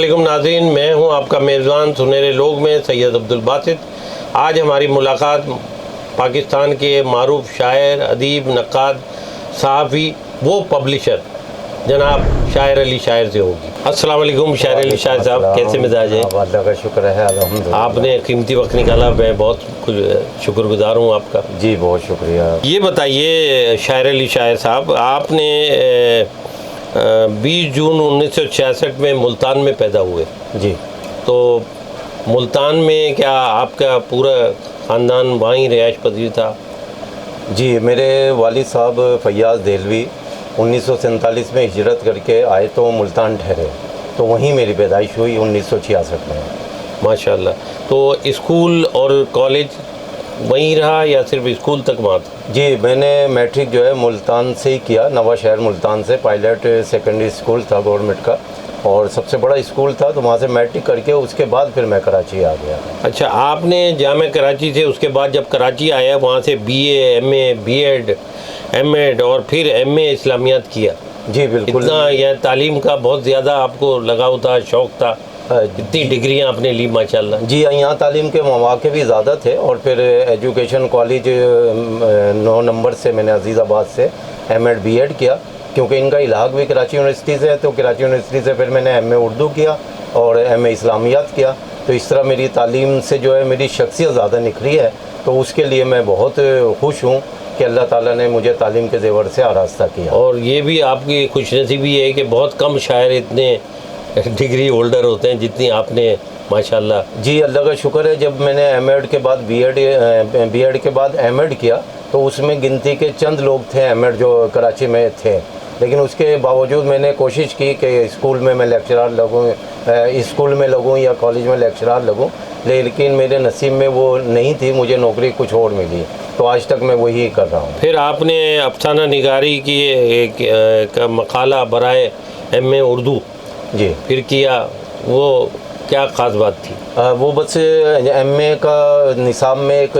علیکم ناظرین، میں ہوں آپ کا میزبان سنہرے لوگ میں سید عبدالباسط۔ آج ہماری ملاقات پاکستان کے معروف شاعر، ادیب، نقاد، صحافی، وہ پبلشر جناب شاعر علی شاعر سے ہوگی۔ السلام علیکم شاعر علی شاعر صاحب، کیسے مزاج ہیں؟ اللہ کا شکر ہے الحمدللہ۔ آپ نے قیمتی وقت نکالا، میں بہت شکر گزار ہوں آپ کا۔ جی بہت شکریہ۔ یہ بتائیے شاعر علی شاعر صاحب، آپ نے 20 جون 1966 میں ملتان میں پیدا ہوئے۔ جی تو ملتان میں کیا آپ کا پورا خاندان وہیں رہائش پذیر تھا؟ جی، میرے والد صاحب فیاض دہلوی 1947 میں ہجرت کر کے آئے تو ملتان ٹھہرے، تو وہیں میری پیدائش ہوئی 1966 میں۔ ماشاءاللہ۔ تو اسکول اور کالج وہیں رہا یا صرف اسکول تک وہاں تھا؟ جی، میں نے میٹرک جو ہے ملتان سے ہی کیا، نواں شہر ملتان سے، پائلٹ سیکنڈری اسکول تھا گورنمنٹ کا، اور سب سے بڑا اسکول تھا، تو وہاں سے میٹرک کر کے اس کے بعد پھر میں کراچی آ گیا۔ اچھا، آپ نے جامعہ کراچی سے اس کے بعد جب کراچی آیا وہاں سے BA MA BEd MAd اور پھر MA اسلامیات کیا؟ جی بالکل۔ اتنا یہ تعلیم کا بہت زیادہ آپ کو لگاؤ تھا، شوق تھا، اتنی ڈگریاں آپ نے لی ماشاءاللہ۔ جی، یہاں تعلیم کے مواقع بھی زیادہ تھے، اور پھر ایجوکیشن کالج 9 نمبر سے میں نے عزیز آباد سے MAd BEd کیا، کیونکہ ان کا الحاق بھی کراچی یونیورسٹی سے ہے، تو کراچی یونیورسٹی سے پھر میں نے MA اردو کیا اور MA اسلامیات کیا۔ تو اس طرح میری تعلیم سے جو ہے میری شخصیت زیادہ نکھری ہے، تو اس کے لیے میں بہت خوش ہوں کہ اللہ تعالیٰ نے مجھے تعلیم کے زیور سے آراستہ کیا۔ اور یہ بھی آپ کی خوش نصیبی ہے کہ بہت کم شاعر اتنے ڈگری ہولڈر ہوتے ہیں جتنی آپ نے ماشاءاللہ۔ جی اللہ کا شکر ہے، جب میں نے MAd کے بعد BEd کے بعد MAd کیا تو اس میں گنتی کے چند لوگ تھے MAd جو کراچی میں تھے، لیکن اس کے باوجود میں نے کوشش کی کہ اسکول میں لیکچرار لگوں یا کالج میں لیکچرار لگوں، لیکن میرے نصیب میں وہ نہیں تھی، مجھے نوکری کچھ اور ملی، تو آج تک میں وہی کر رہا ہوں۔ پھر آپ نے افسانہ نگاری کی ایک مقالہ برائے MA اردو جی پھر کیا، وہ کیا خاص بات تھی؟ وہ بس MA کا نصاب میں ایک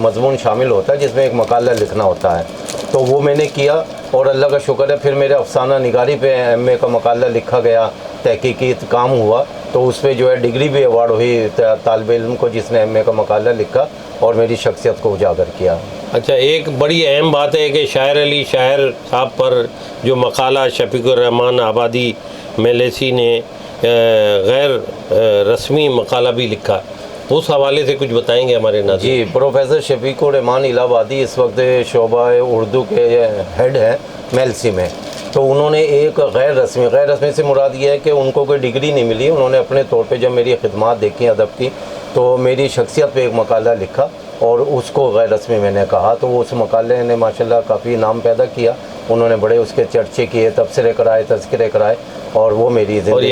مضمون شامل ہوتا ہے جس میں ایک مقالہ لکھنا ہوتا ہے، تو وہ میں نے کیا، اور اللہ کا شکر ہے پھر میرے افسانہ نگاری پہ MA کا مقالہ لکھا گیا، تحقیقی کام ہوا، تو اس پہ جو ہے ڈگری بھی ایوارڈ ہوئی طالب علم کو جس نے MA کا مقالہ لکھا اور میری شخصیت کو اجاگر کیا۔ اچھا، ایک بڑی اہم بات ہے کہ شاعر علی شاعر صاحب پر جو مقالہ شفیق الرحمان آبادی میلیسی نے غیر رسمی مقالہ بھی لکھا، اس حوالے سے کچھ بتائیں گے ہمارے ناظرین؟ جی، پروفیسر شفیق الرحمان الہ آبادی اس وقت شعبہ اردو کے ہیڈ ہیں میلسی میں، تو انہوں نے ایک غیر رسمی سے مراد یہ ہے کہ ان کو کوئی ڈگری نہیں ملی، انہوں نے اپنے طور پہ جب میری خدمات دیکھی ادب کی تو میری شخصیت پہ ایک مقالہ لکھا اور اس کو غیر رسمی میں نے کہا، تو وہ اس مقالے نے ماشاءاللہ کافی نام پیدا کیا، انہوں نے بڑے اس کے چرچے کیے، تبصرے کرائے، تذکرے کرائے، اور وہ میری زندگی اور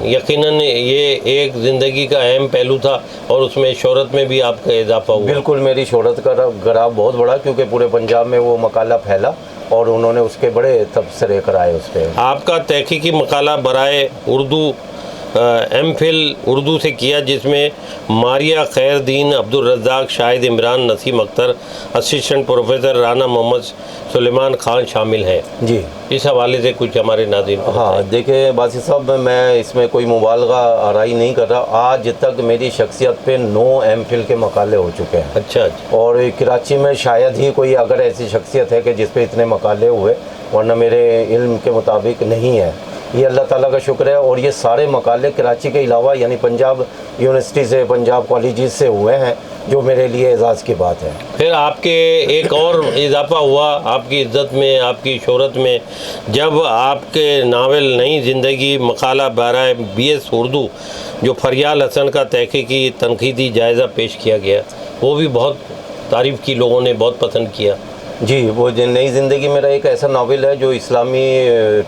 یقیناً یہ ایک زندگی کا اہم پہلو تھا، اور اس میں شہرت میں بھی آپ کا اضافہ ہوا۔ بالکل، میری شہرت کا گراف بہت بڑا، کیونکہ پورے پنجاب میں وہ مقالہ پھیلا اور انہوں نے اس کے بڑے تبصرے کرائے اس پہ۔ آپ کا تحقیقی مقالہ برائے اردو MPhil اردو سے کیا، جس میں ماریہ خیر دین، عبدالرزاق، شاہد عمران، نسیم اختر، اسسٹنٹ پروفیسر رانا محمد سلیمان خان شامل ہیں۔ جی، اس حوالے سے کچھ ہمارے ناظرین کو ہاں دیکھیں باسط صاحب، میں اس میں کوئی مبالغہ آرائی نہیں کر رہا، آج تک میری شخصیت پہ 9 MPhil کے مقالے ہو چکے ہیں۔ اچھا، اور کراچی میں شاید ہی کوئی اگر ایسی شخصیت ہے کہ جس پہ اتنے مقالے ہوئے، ورنہ میرے علم کے مطابق نہیں ہے، یہ اللہ تعالیٰ کا شکر ہے، اور یہ سارے مقالے کراچی کے علاوہ یعنی پنجاب یونیورسٹی سے، پنجاب کالجز سے ہوئے ہیں، جو میرے لیے اعزاز کی بات ہے۔ پھر آپ کے ایک اور اضافہ ہوا آپ کی عزت میں، آپ کی شہرت میں، جب آپ کے ناول نئی زندگی مقالہ برائے BS اردو جو فریال حسن کا تحقیقی تنقیدی جائزہ پیش کیا گیا، وہ بھی بہت تعریف کی، لوگوں نے بہت پسند کیا۔ جی، وہ نئی زندگی میرا ایک ایسا ناول ہے جو اسلامی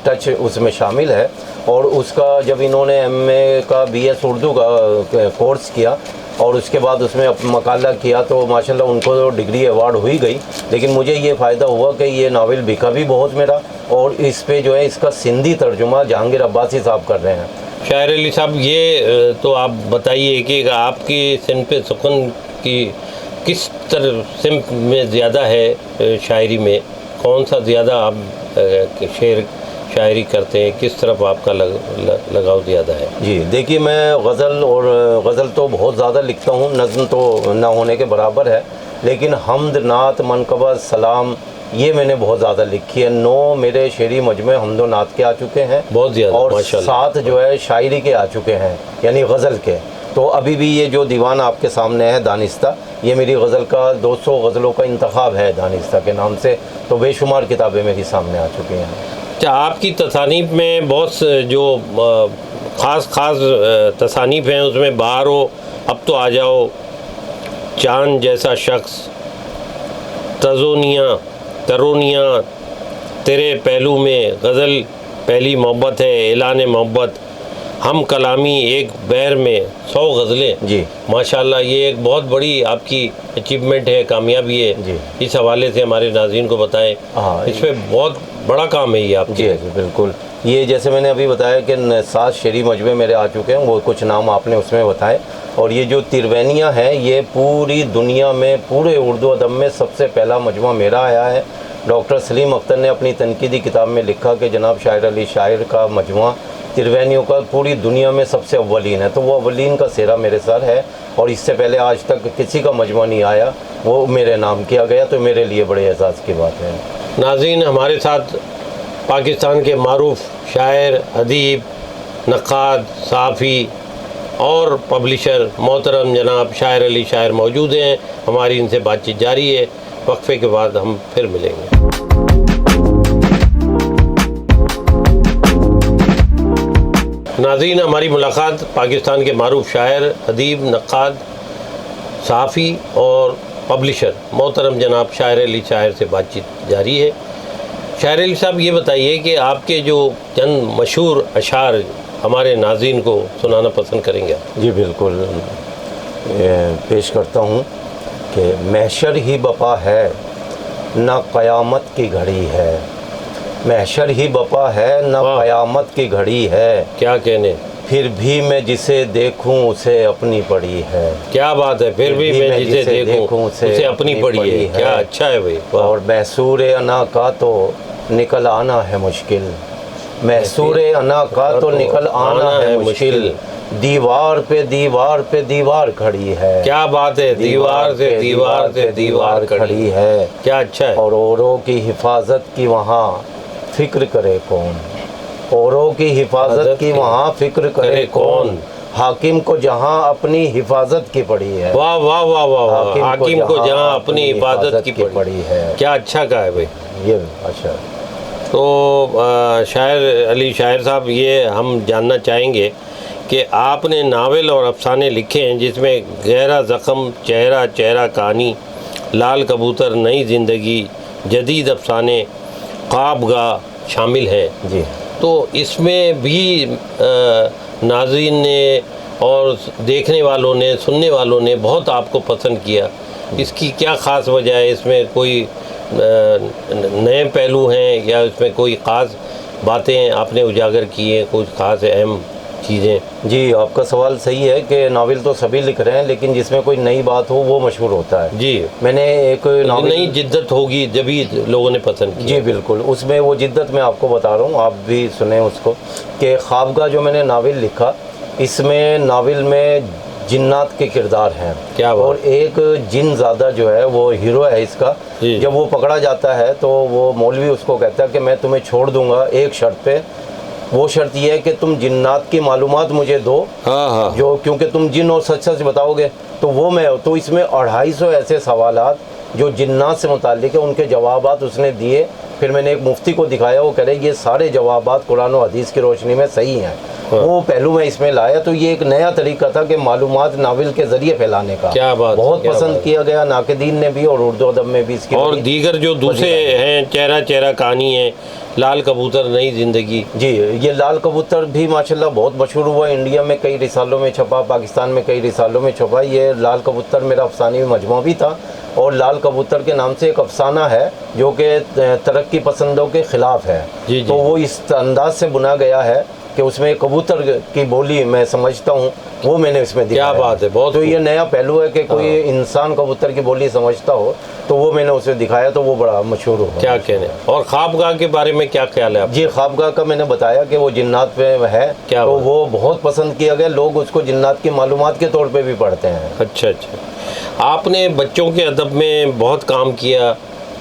ٹچ اس میں شامل ہے، اور اس کا جب انہوں نے MA کا BS اردو کا کورس کیا اور اس کے بعد اس میں مقالہ کیا تو ماشاءاللہ ان کو ڈگری ایوارڈ ہوئی گئی، لیکن مجھے یہ فائدہ ہوا کہ یہ ناول بکا بھی بہت میرا، اور اس پہ جو ہے اس کا سندھی ترجمہ جہانگیر عباسی صاحب کر رہے ہیں۔ شاعر علی صاحب، یہ تو آپ بتائیے کہ آپ کی صنف سخن کی کس طرح صنف میں زیادہ ہے، شاعری میں کون سا زیادہ آپ شعر شاعری کرتے ہیں, کس طرف آپ کا لگاؤ زیادہ ہے؟ جی دیکھیے, میں غزل تو بہت زیادہ لکھتا ہوں, نظم تو نہ ہونے کے برابر ہے, لیکن حمد, نعت, منقبت, سلام یہ میں نے بہت زیادہ لکھی ہے. 9 میرے شعری مجموعے حمد و نعت کے آ چکے ہیں, بہت زیادہ, اور ماشاءاللہ. 7 جو ہے شاعری کے آ چکے ہیں, یعنی غزل کے. تو ابھی بھی یہ جو دیوان آپ کے سامنے ہے دانستہ, یہ میری غزل کا 200 غزلوں کا انتخاب ہے دانستہ کے نام سے. تو بے شمار کتابیں میری سامنے آ چکی ہیں. اچھا, آپ کی تصانیف میں بہت جو خاص تصانیف ہیں, اس میں باہر ہو, اب تو آ جاؤ, چاند جیسا شخص, ترونیاں تیرے پہلو میں, غزل پہلی محبت ہے, اعلان محبت, ہم کلامی ایک بیر میں, 100 غزلیں. جی ماشاءاللہ, یہ ایک بہت بڑی آپ کی اچیومنٹ ہے, کامیابی ہے. جی, اس حوالے سے ہمارے ناظرین کو بتائیں. ہاں, اس پہ بہت بڑا کام ہے یہ آپ جی جی بالکل. یہ جیسے میں نے ابھی بتایا کہ 7 شعری مجموعے میرے آ چکے ہیں, وہ کچھ نام آپ نے اس میں بتائے. اور یہ جو ترونیاں ہیں, یہ پوری دنیا میں, پورے اردو ادب میں سب سے پہلا مجموعہ میرا آیا ہے. ڈاکٹر سلیم اختر نے اپنی تنقیدی کتاب میں لکھا کہ جناب شاعر علی شاعر کا مجموعہ ترونیوں کا پوری دنیا میں سب سے اولین ہے. تو وہ اولین کا سہرا میرے سر ہے, اور اس سے پہلے آج تک کسی کا مجموعہ نہیں آیا, وہ میرے نام کیا گیا. تو میرے لیے بڑے اعزاز کی بات ہے. ناظرین, ہمارے ساتھ پاکستان کے معروف شاعر, ادیب, نقاد, صحافی اور پبلشر محترم جناب شاعر علی شاعر موجود ہیں. ہماری ان سے بات چیت جاری ہے. وقفے کے بعد ہم پھر ملیں گے. ناظرین, ہماری ملاقات پاکستان کے معروف شاعر, ادیب, نقاد, صحافی اور پبلشر محترم جناب شاعر علی شاعر سے بات چیت جاری ہے. شاعر علی صاحب, یہ بتائیے کہ آپ کے جو چند مشہور اشعار ہمارے ناظرین کو سنانا پسند کریں گے؟ جی بالکل, پیش کرتا ہوں کہ محشر ہی بپا ہے, نہ قیامت کی گھڑی ہے. محشر ہی بپا ہے, نہ قیامت کی گھڑی ہے. کیا کہنے, پھر بھی میں جسے دیکھوں اسے اپنی پڑی ہے. کیا بات ہے, پھر بھی میں جسے دیکھوں اسے اپنی پڑی ہے. کیا اچھا ہے بھائی. اور محصور انا کا تو نکل آنا ہے مشکل, محصور انا کا تو نکل آنا ہے مشکل. دیوار پہ دیوار کھڑی ہے. کیا بات ہے, دیوار سے دیوار کھڑی ہے. کیا اچھا ہے. اور اوروں کی حفاظت کی وہاں فکر کرے کون, اوروں کی حفاظت کی وہاں فکر کرے کون. حاکم کو جہاں اپنی حفاظت کی پڑی ہے. واہ واہ واہ واہ, حاکم کو جہاں اپنی حفاظت کی پڑی ہے. کیا اچھا کہا ہے بھائی. یہ اچھا. تو شاعر علی شاعر صاحب, یہ ہم جاننا چاہیں گے کہ آپ نے ناول اور افسانے لکھے ہیں جس میں گہرا زخم, چہرہ کہانی, لال کبوتر, نئی زندگی, جدید افسانے, خوابگاہ شامل ہیں. جی. تو اس میں بھی ناظرین نے اور دیکھنے والوں نے, سننے والوں نے بہت آپ کو پسند کیا. اس کی کیا خاص وجہ ہے؟ اس میں کوئی نئے پہلو ہیں یا اس میں کوئی خاص باتیں آپ نے اجاگر کی ہیں, کچھ خاص اہم چیزیں؟ جی, آپ کا سوال صحیح ہے کہ ناول تو سبھی لکھ رہے ہیں, لیکن جس میں کوئی نئی بات ہو وہ مشہور ہوتا ہے. جی, میں نے ایک ناول, نئی جدت ہوگی جبھی لوگوں نے پسند کی. جی بالکل, اس میں وہ جدت میں آپ کو بتا رہا ہوں, آپ بھی سنیں اس کو. کہ خوابگاہ جو میں نے ناول لکھا, اس میں ناول میں جنات کے کردار ہیں. کیا بات. اور ایک جن زادہ جو ہے وہ ہیرو ہے اس کا. جب وہ پکڑا جاتا ہے تو وہ مولوی اس کو کہتا ہے کہ میں تمہیں چھوڑ دوں گا ایک شرط پہ. وہ شرط یہ ہے کہ تم جنات کی معلومات مجھے دو, جو کیونکہ تم جن اور سچ بتاؤ گے تو وہ میں. تو اس میں 250 ایسے سوالات جو جنات سے متعلق ہے, ان کے جوابات اس نے دیے. پھر میں نے ایک مفتی کو دکھایا, وہ کہہ رہے یہ سارے جوابات قرآن و حدیث کی روشنی میں صحیح ہیں. وہ پہلو میں اس میں لایا. تو یہ ایک نیا طریقہ تھا کہ معلومات ناول کے ذریعے پھیلانے کا. کیا بات. بہت پسند کیا گیا ناقدین نے بھی اور اردو ادب میں بھی اس کی. اور دیگر جو دوسرے ہیں, چہرہ کہانی ہے, لال کبوتر, نئی زندگی. جی, یہ لال کبوتر بھی ماشاءاللہ بہت مشہور ہوا. انڈیا میں کئی رسالوں میں چھپا, پاکستان میں کئی رسالوں میں چھپا. یہ لال کبوتر میرا افسانے مجموعہ بھی تھا. اور لال کبوتر کے نام سے ایک افسانہ ہے جو کہ ترقی پسندوں کے خلاف ہے. تو وہ اس انداز سے بنا گیا ہے کہ اس میں کبوتر کی بولی میں سمجھتا ہوں وہ میں نے اس میں دکھایا. کیا بات ہے، بہت تو یہ نیا پہلو ہے کہ کوئی انسان کبوتر کی بولی سمجھتا ہو تو وہ میں نے اسے دکھایا تو وہ بڑا مشہور ہوا. کیا کہنے. اور خوابگاہ کے بارے میں کیا خیال ہے آپ؟ جی خوابگاہ کا میں نے بتایا کہ وہ جنات پہ ہے کیا تو بات. وہ بہت پسند کیا گیا. لوگ اس کو جنات کی معلومات کے طور پہ بھی پڑھتے ہیں. اچھا اچھا. آپ نے بچوں کے ادب میں بہت کام کیا،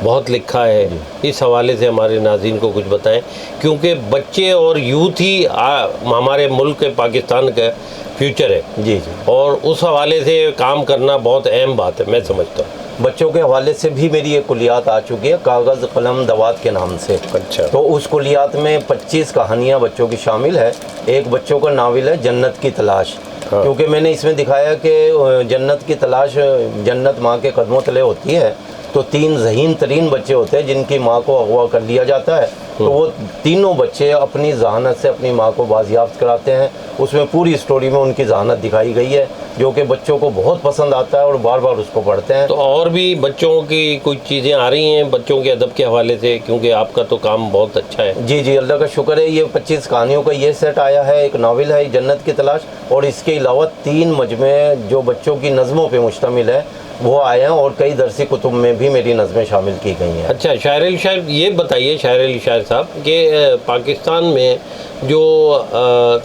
بہت لکھا ہے، اس حوالے سے ہمارے ناظرین کو کچھ بتائیں، کیونکہ بچے اور یوتھ ہی ہمارے ملک پاکستان کا فیوچر ہے. جی جی. اور اس حوالے سے کام کرنا بہت اہم بات ہے، میں سمجھتا ہوں. بچوں کے حوالے سے بھی میری ایک کلیات آ چکی ہے کاغذ قلم دوات کے نام سے. اچھا. تو اس کلیات میں 25 کہانیاں بچوں کی شامل ہے. ایک بچوں کا ناول ہے جنت کی تلاش، کیونکہ میں نے اس میں دکھایا کہ جنت کی تلاش جنت ماں کے قدموں تلے ہوتی ہے. تو 3 ذہین ترین بچے ہوتے ہیں جن کی ماں کو اغوا کر لیا جاتا ہے. تو وہ تینوں بچے اپنی ذہانت سے اپنی ماں کو بازیافت کراتے ہیں. اس میں پوری اسٹوری میں ان کی ذہانت دکھائی گئی ہے جو کہ بچوں کو بہت پسند آتا ہے اور بار بار اس کو پڑھتے ہیں. تو اور بھی بچوں کی کچھ چیزیں آ رہی ہیں بچوں کے ادب کے حوالے سے، کیونکہ آپ کا تو کام بہت اچھا ہے. جی جی اللہ کا شکر ہے. یہ 25 کہانیوں کا یہ سیٹ آیا ہے. ایک ناول ہے جنت کی تلاش، اور اس کے علاوہ 3 مجموعے جو بچوں کی نظموں پہ مشتمل ہے وہ آئے ہیں، اور کئی درسی کتب میں بھی میری نظمیں شامل کی گئی ہیں. اچھا شاعر علی شاعر، یہ بتائیے شاعر علی شاعر صاحب کہ پاکستان میں جو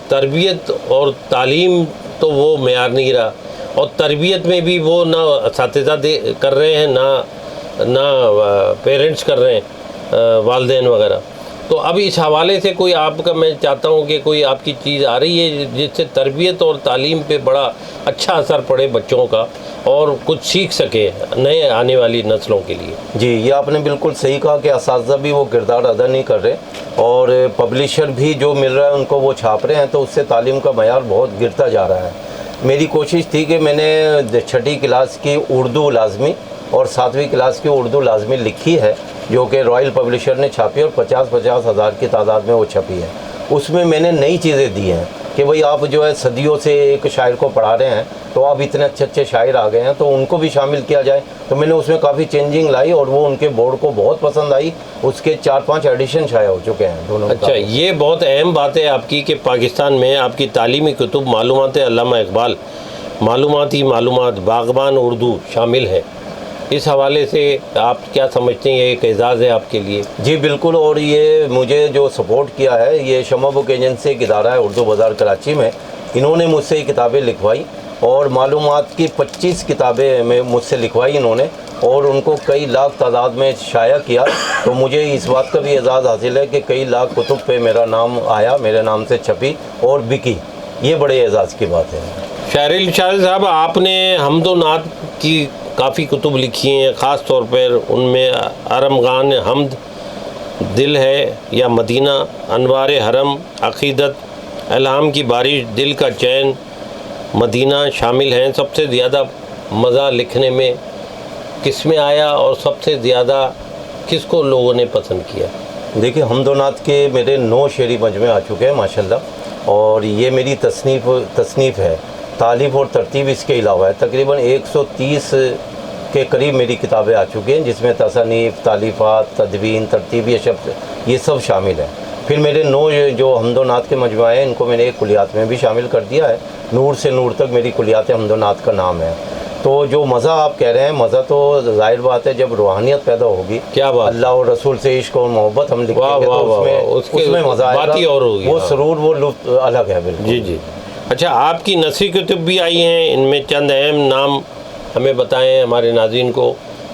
تربیت اور تعلیم تو وہ معیار نہیں رہا، اور تربیت میں بھی وہ نہ اساتذہ کر رہے ہیں نہ پیرنٹس کر رہے ہیں، والدین وغیرہ. تو اب اس حوالے سے کوئی آپ کا، میں چاہتا ہوں کہ کوئی آپ کی چیز آ رہی ہے جس سے تربیت اور تعلیم پہ بڑا اچھا اثر پڑے بچوں کا اور کچھ سیکھ سکے نئے آنے والی نسلوں کے لیے. جی یہ آپ نے بالکل صحیح کہا کہ اساتذہ بھی وہ کردار ادا نہیں کر رہے، اور پبلشر بھی جو مل رہا ہے ان کو وہ چھاپ رہے ہیں، تو اس سے تعلیم کا معیار بہت گرتا جا رہا ہے. میری کوشش تھی کہ میں نے 6ٹھی کلاس کی اردو لازمی اور 7ویں کلاس کی اردو لازمی لکھی ہے جو کہ رائل پبلشر نے چھاپی، اور 50 ہزار کی تعداد میں وہ چھپی ہے. اس میں نے نئی چیزیں دی ہیں کہ بھئی آپ جو ہے صدیوں سے ایک شاعر کو پڑھا رہے ہیں تو اب اتنے اچھے اچھے شاعر آ گئے ہیں تو ان کو بھی شامل کیا جائے. تو میں نے اس میں کافی چینجنگ لائی اور وہ ان کے بورڈ کو بہت پسند آئی. اس کے 4-5 ایڈیشن شائع ہو چکے ہیں دونوں. اچھا یہ بہت اہم بات ہے آپ کی کہ پاکستان میں آپ کی تعلیمی کتب معلومات علامہ اقبال، معلوماتی معلومات، باغبان اردو شامل ہے. اس حوالے سے آپ کیا سمجھتے ہیں، یہ ایک اعزاز ہے آپ کے لیے؟ جی بالکل. اور یہ مجھے جو سپورٹ کیا ہے یہ شمع بک ایجنسی ایک ادارہ ہے اردو بازار کراچی میں. انہوں نے مجھ سے یہ کتابیں لکھوائی اور معلومات کی 25 کتابیں میں مجھ سے لکھوائی انہوں نے، اور ان کو کئی لاکھ تعداد میں شائع کیا. تو مجھے اس بات کا بھی اعزاز حاصل ہے کہ کئی لاکھ کتب پہ میرا نام آیا، میرے نام سے چھپی اور بکی. یہ بڑے اعزاز کی بات ہے. شاعر علی شاعر صاحب، آپ نے حمد و نعت کی کافی کتب لکھی ہیں، خاص طور پر ان میں ارمغان حمد، دل ہے یا مدینہ، انوار حرم، عقیدت، الہام کی بارش، دل کا چین، مدینہ شامل ہیں. سب سے زیادہ مزہ لکھنے میں کس میں آیا اور سب سے زیادہ کس کو لوگوں نے پسند کیا؟ دیکھیں حمد و نعت کے میرے 9 شعری مجموعے آ چکے ہیں ماشاءاللہ، اور یہ میری تصنیف ہے. تالیف اور ترتیب اس کے علاوہ ہے. تقریباً 130 کے قریب میری کتابیں آ چکی ہیں جس میں تصانیف، تالیفات، تدوین، ترتیب یہ سب شامل ہیں. پھر میرے 9 جو حمد و نعت کے مجموعے ہیں ان کو میں نے ایک کلیات میں بھی شامل کر دیا ہے. نور سے نور تک میری کلیات حمد و نعت کا نام ہے. تو جو مزہ آپ کہہ رہے ہیں، مزہ تو ظاہر بات ہے جب روحانیت پیدا ہوگی، کیا بات، اللہ اور رسول سے عشق اور محبت ہم لکھیں گے تو اس میں مزہ آئے گا، وہ سرور، وہ لطف الگ ہے بالکل. جی جی. اچھا آپ کی نثری کتب بھی آئی ہیں، ان میں چند اہم نام ہمیں بتائیں ہمارے ناظرین کو،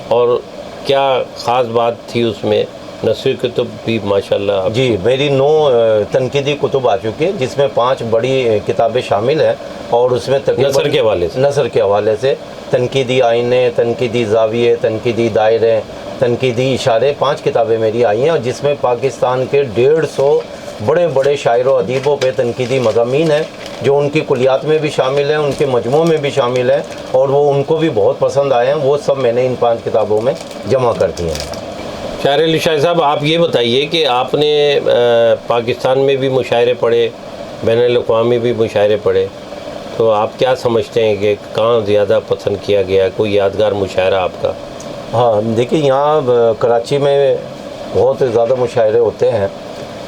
اور کیا خاص بات تھی اس میں؟ نثری کتب بھی ماشاءاللہ. جی میری 9 تنقیدی کتب آ چکی ہیں جس میں 5 بڑی کتابیں شامل ہیں، اور اس میں نثر کے حوالے سے تنقیدی آئینے، تنقیدی زاویے، تنقیدی دائرے، تنقیدی اشارے، 5 کتابیں میری آئی ہیں، اور جس میں پاکستان کے 150 بڑے بڑے شاعر و ادیبوں پہ تنقیدی مضامین ہیں جو ان کی کلیات میں بھی شامل ہیں، ان کے مجموعوں میں بھی شامل ہیں، اور وہ ان کو بھی بہت پسند آئے ہیں. وہ سب میں نے ان 5 کتابوں میں جمع کر دی ہیں. شاعر علی شاعر صاحب، آپ یہ بتائیے کہ آپ نے پاکستان میں بھی مشاعرے پڑھے، بین الاقوامی بھی مشاعرے پڑھے، تو آپ کیا سمجھتے ہیں کہ کہاں زیادہ پسند کیا گیا؟ کوئی یادگار مشاعرہ آپ کا؟ ہاں دیکھیے یہاں کراچی میں بہت زیادہ مشاعرے ہوتے ہیں،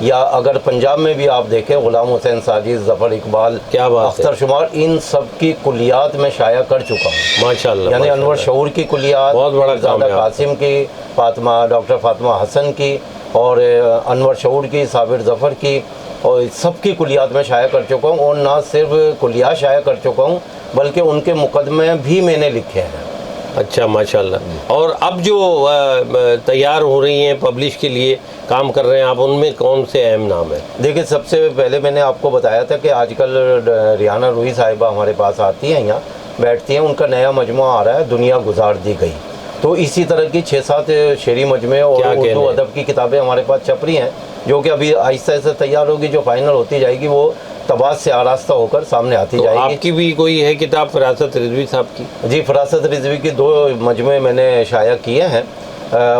یا اگر پنجاب میں بھی آپ دیکھیں غلام حسین ساجد، ظفر اقبال، کیا بات ہے، اختر شمار، ان سب کی کلیات میں شائع کر چکا ہوں، ماشاءاللہ، یعنی انور شعور کی کلیات، بہت بڑا کام ہے آپ کا۔ قاسم کی، ڈاکٹر فاطمہ حسن کی، اور انور شعور کی، صابر ظفر کی، اور سب کی کلیات میں شائع کر چکا ہوں، اور نہ صرف کلیات شائع کر چکا ہوں بلکہ ان کے مقدمے بھی میں نے لکھے ہیں۔ اچھا ماشاءاللہ۔ اور اب جو تیار ہو رہی ہیں پبلش کے لیے کام کر رہے ہیں آپ، ان میں کون سے اہم نام ہیں؟ دیکھیں، سب سے پہلے میں نے آپ کو بتایا تھا کہ آج کل ریحانہ روحی صاحبہ ہمارے پاس آتی ہیں، یہاں بیٹھتی ہیں، ان کا نیا مجموعہ آ رہا ہے دنیا گزار دی گئی، تو اسی طرح کی 6-7 شعری مجموعے اور اردو ادب کی کتابیں ہمارے پاس چھپ رہی ہیں، جو کہ ابھی آہستہ آہستہ تیار ہوگی، جو فائنل ہوتی جائے گی وہ طباعت سے آراستہ ہو کر سامنے آتی جائے گی۔ آپ کی بھی کوئی ہے کتاب فراست رضوی صاحب کی؟ جی، فراست رضوی کی 2 مجموعے میں نے شائع کیے ہیں،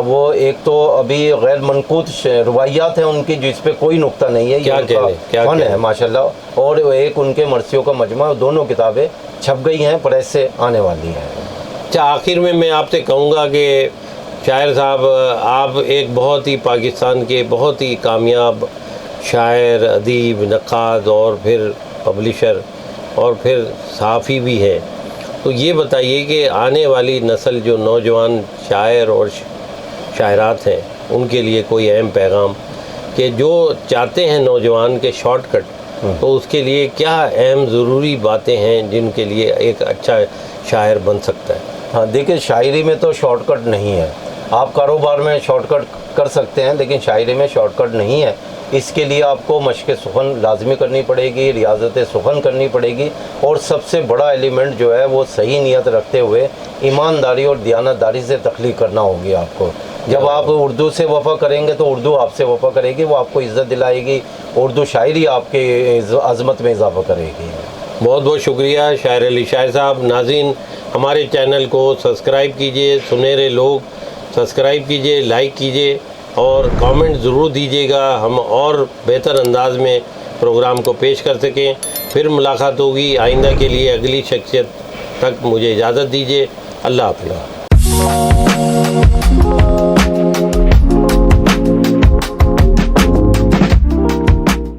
وہ ایک تو ابھی غیر منقوط روایات ہیں ان کی، جس پہ کوئی نقطہ نہیں ہے، یہ ان کا فن ہے ماشاءاللہ، اور ایک ان کے مرثیوں کا مجموعہ، دونوں کتابیں چھپ گئی ہیں، پریس سے آنے والی ہیں۔ اچھا، آخر میں آپ سے کہوں گا کہ شاعر صاحب، آپ ایک بہت ہی پاکستان کے بہت ہی کامیاب شاعر، ادیب، نقاد اور پھر پبلشر اور پھر صحافی بھی ہیں، تو یہ بتائیے کہ آنے والی نسل جو نوجوان شاعر اور شاعرات ہیں ان کے لیے کوئی اہم پیغام، کہ جو چاہتے ہیں نوجوان کے شارٹ کٹ، تو اس کے لیے کیا اہم ضروری باتیں ہیں جن کے لیے ایک اچھا شاعر بن سکتا ہے؟ ہاں، دیکھیں، شاعری میں تو شارٹ کٹ نہیں ہے، آپ کاروبار میں شارٹ کٹ کر سکتے ہیں لیکن شاعری میں شارٹ کٹ نہیں ہے، اس کے لیے آپ کو مشق سخن لازمی کرنی پڑے گی، ریاضت سخن کرنی پڑے گی، اور سب سے بڑا ایلیمنٹ جو ہے وہ صحیح نیت رکھتے ہوئے ایمانداری اور دیانتداری سے تخلیق کرنا ہوگی آپ کو۔ جب آپ اردو سے وفا کریں گے تو اردو آپ سے وفا کرے گی، وہ آپ کو عزت دلائے گی، اردو شاعری آپ کی عظمت میں اضافہ کرے گی۔ بہت بہت شکریہ شاعر علی شاعر صاحب۔ ناظرین، ہمارے چینل کو سبسکرائب کیجئے، سنہرے لوگ سبسکرائب کیجئے، لائک کیجئے اور کامنٹ ضرور دیجئے گا، ہم اور بہتر انداز میں پروگرام کو پیش کر سکیں۔ پھر ملاقات ہوگی آئندہ کے لیے اگلی شخصیت تک مجھے اجازت دیجئے۔ اللہ حافظ۔